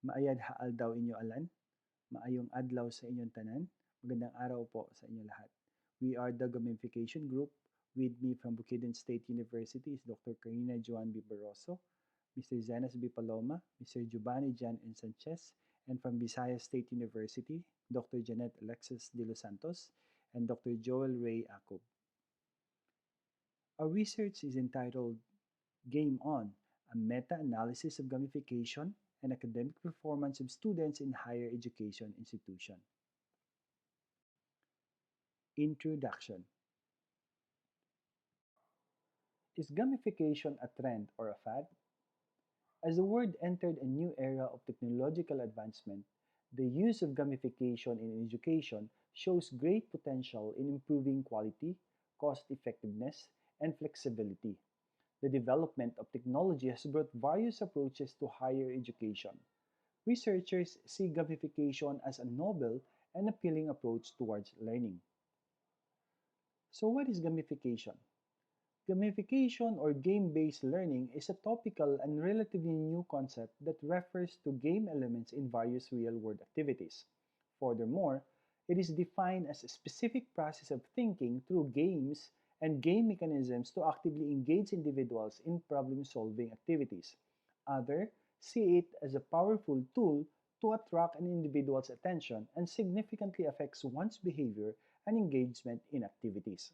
Maayad haal daw inyo alan, maayong adlaw sa inyong tanan, magandang araw po sa inyo lahat. We are the Gamification Group. With me from Bukidnon State University is Dr. Karina Joan B. Barroso, Mr. Zenas B. Paloma, Mr. Giovanni Jan N. Sanchez, and from Visayas State University, Dr. Janet Alexis De Los Santos, and Dr. Joel Ray Acob. Our research is entitled Game On, a meta-analysis of gamification and academic performance of students in higher education institution. Introduction. Is gamification a trend or a fad? As the world entered a new era of technological advancement, the use of gamification in education shows great potential in improving quality, cost effectiveness, and flexibility. The development of technology has brought various approaches to higher education. Researchers see gamification as a novel and appealing approach towards learning. So, what is gamification? Gamification or game-based learning is a topical and relatively new concept that refers to game elements in various real-world activities. Furthermore, it is defined as a specific process of thinking through games and game mechanisms to actively engage individuals in problem-solving activities. Others see it as a powerful tool to attract an individual's attention and significantly affects one's behavior and engagement in activities.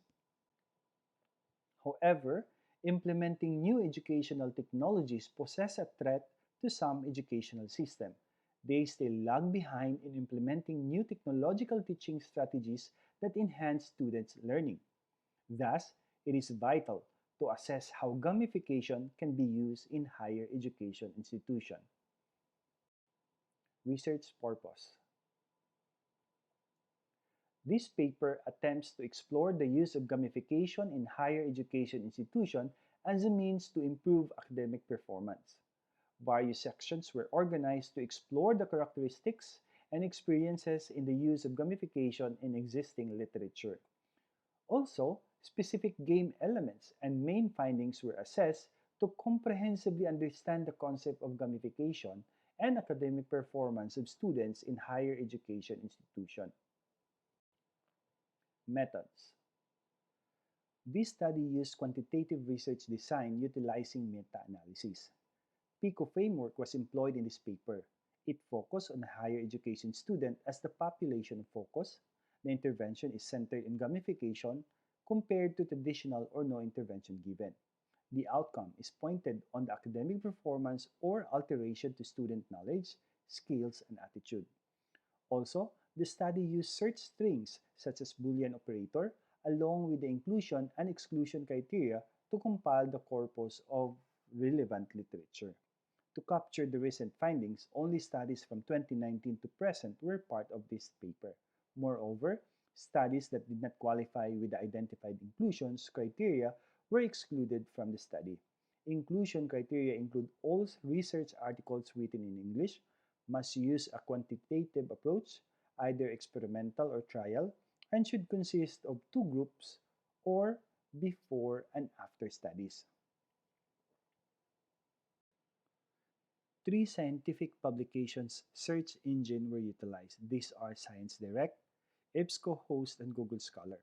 However, implementing new educational technologies poses a threat to some educational systems. They still lag behind in implementing new technological teaching strategies that enhance students' learning. Thus, it is vital to assess how gamification can be used in higher education institutions. Research purpose. This paper attempts to explore the use of gamification in higher education institutions as a means to improve academic performance. Various sections were organized to explore the characteristics and experiences in the use of gamification in existing literature. Also, specific game elements and main findings were assessed to comprehensively understand the concept of gamification and academic performance of students in higher education institutions. Methods. This study used quantitative research design utilizing meta-analysis. PICO framework was employed in this paper. It focused on higher education student as the population of focus. The intervention is centered in gamification compared to traditional or no intervention given. The outcome is pointed on the academic performance or alteration to student knowledge, skills, and attitude. Also, the study used search strings such as Boolean operator along with the inclusion and exclusion criteria to compile the corpus of relevant literature. To capture the recent findings, only studies from 2019 to present were part of this paper. Moreover, studies that did not qualify with the identified inclusions criteria were excluded from the study. Inclusion criteria include all research articles written in English, must use a quantitative approach, either experimental or trial, and should consist of two groups or before and after studies. Three scientific publications search engine were utilized. These are Science Direct, EBSCOhost, and Google Scholar.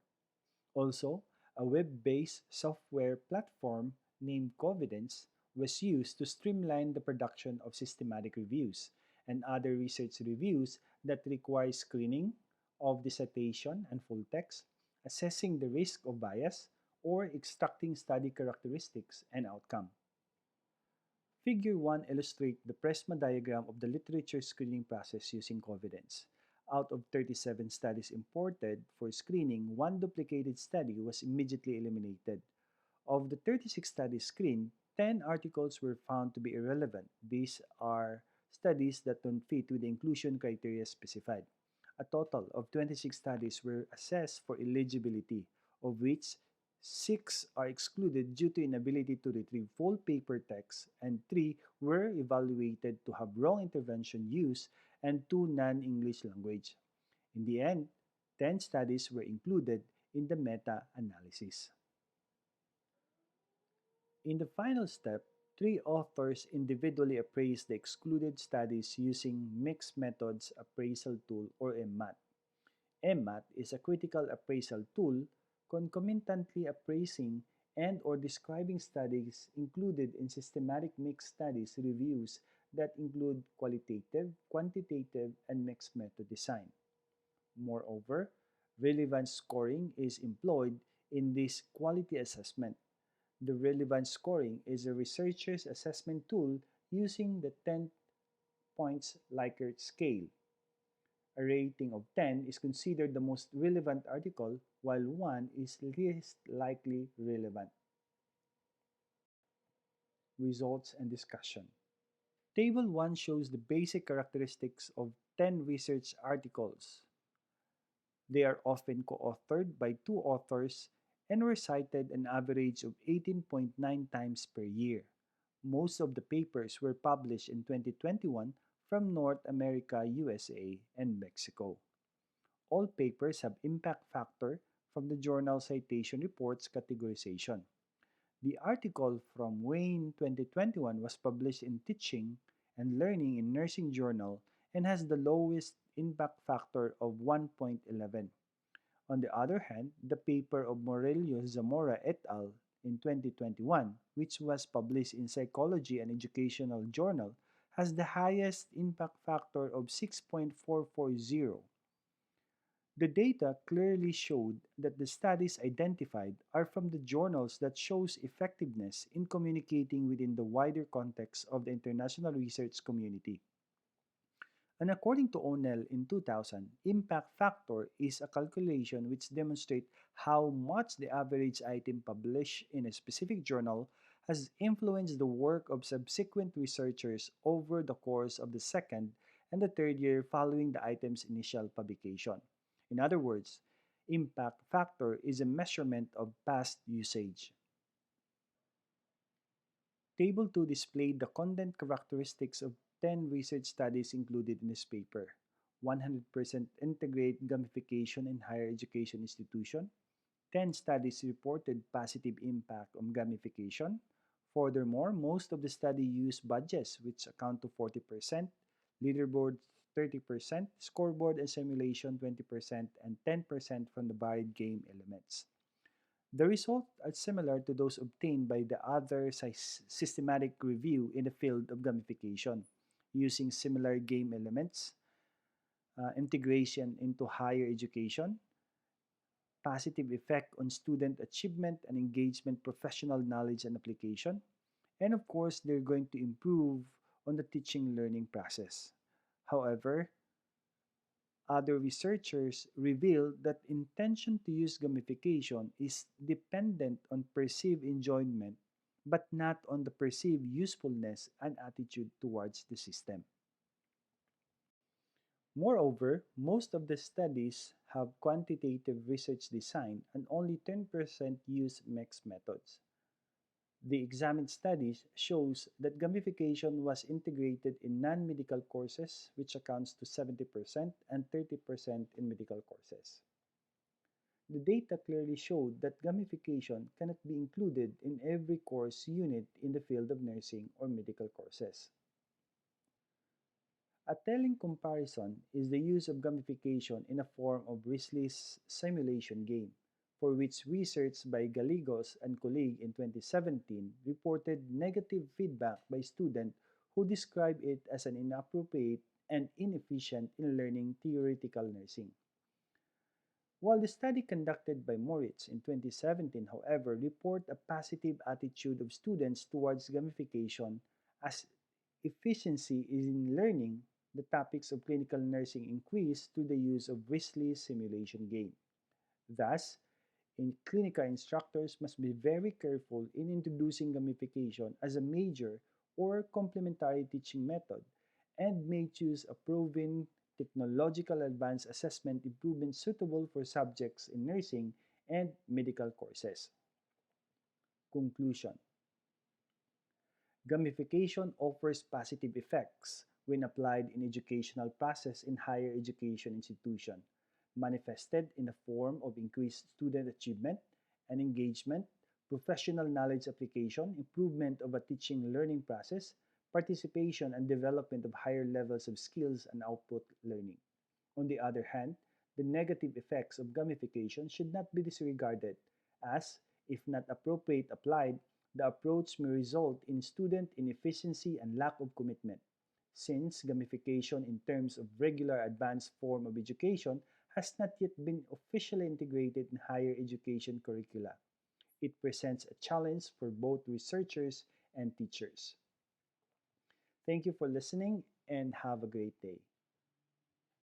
Also, a web-based software platform named Covidence was used to streamline the production of systematic reviews and other research reviews that require screening of the citation and full text, assessing the risk of bias, or extracting study characteristics and outcome. Figure 1 illustrates the Prisma diagram of the literature screening process using Covidence. Out of 37 studies imported for screening, one duplicated study was immediately eliminated. Of the 36 studies screened, 10 articles were found to be irrelevant. These are studies that don't fit with the inclusion criteria specified. A total of 26 studies were assessed for eligibility, of which 6 are excluded due to inability to retrieve full paper text, and 3 were evaluated to have wrong intervention use and 2 non-English language. In the end, 10 studies were included in the meta-analysis. In the final step, Three authors individually appraised the excluded studies using Mixed Methods Appraisal Tool or MMAT. MMAT is a critical appraisal tool concomitantly appraising and or describing studies included in systematic mixed studies reviews that include qualitative, quantitative, and mixed method design. Moreover, relevance scoring is employed in this quality assessment. The relevance scoring is a researcher's assessment tool using the 10 points Likert scale. A rating of 10 is considered the most relevant article, while 1 is least likely relevant. Results and discussion. Table 1 shows the basic characteristics of 10 research articles. They are often co-authored by two authors and were cited an average of 18.9 times per year. Most of the papers were published in 2021 from North America, USA, and Mexico. All papers have impact factor from the Journal Citation Reports categorization. The article from Wayne 2021 was published in Teaching and Learning in Nursing Journal and has the lowest impact factor of 1.11. On the other hand, the paper of Morello Zamora et al. In 2021, which was published in Psychology and Educational Journal, has the highest impact factor of 6.440. The data clearly showed that the studies identified are from the journals that shows effectiveness in communicating within the wider context of the international research community. And according to O'Neill in 2000, impact factor is a calculation which demonstrates how much the average item published in a specific journal has influenced the work of subsequent researchers over the course of the second and the third year following the item's initial publication. In other words, impact factor is a measurement of past usage. Table 2 displayed the content characteristics of 10 research studies included in this paper. 100% integrate gamification in higher education institution. 10 studies reported positive impact on gamification. Furthermore, most of the study used badges, which account to 40%, leaderboard 30%, scoreboard and simulation 20%, and 10% from the varied game elements. The results are similar to those obtained by the other systematic review in the field of gamification, using similar game elements, integration into higher education, positive effect on student achievement and engagement, professional knowledge and application, and of course, they're going to improve on the teaching learning process. However, other researchers reveal that intention to use gamification is dependent on perceived enjoyment but not on the perceived usefulness and attitude towards the system. Moreover, most of the studies have quantitative research design and only 10% use mixed methods. The examined studies shows that gamification was integrated in non-medical courses, which accounts to 70% and 30% in medical courses. The data clearly showed that gamification cannot be included in every course unit in the field of nursing or medical courses. A telling comparison is the use of gamification in a form of Risley's simulation game, for which research by Gallegos and colleague in 2017 reported negative feedback by students who described it as an inappropriate and inefficient in learning theoretical nursing. While the study conducted by Moritz in 2017, however, report a positive attitude of students towards gamification as efficiency in learning the topics of clinical nursing increased through the use of Risley simulation game. Thus, clinical instructors must be very careful in introducing gamification as a major or complementary teaching method and may choose a proven technological advanced assessment improvement suitable for subjects in nursing and medical courses. Conclusion. Gamification offers positive effects when applied in educational process in higher education institution, manifested in the form of increased student achievement and engagement, professional knowledge application, improvement of a teaching learning process, participation and development of higher levels of skills and output learning. On the other hand, the negative effects of gamification should not be disregarded, as, if not appropriate applied, the approach may result in student inefficiency and lack of commitment. Since gamification, in terms of regular advanced form of education, has not yet been officially integrated in higher education curricula, it presents a challenge for both researchers and teachers. Thank you for listening and have a great day.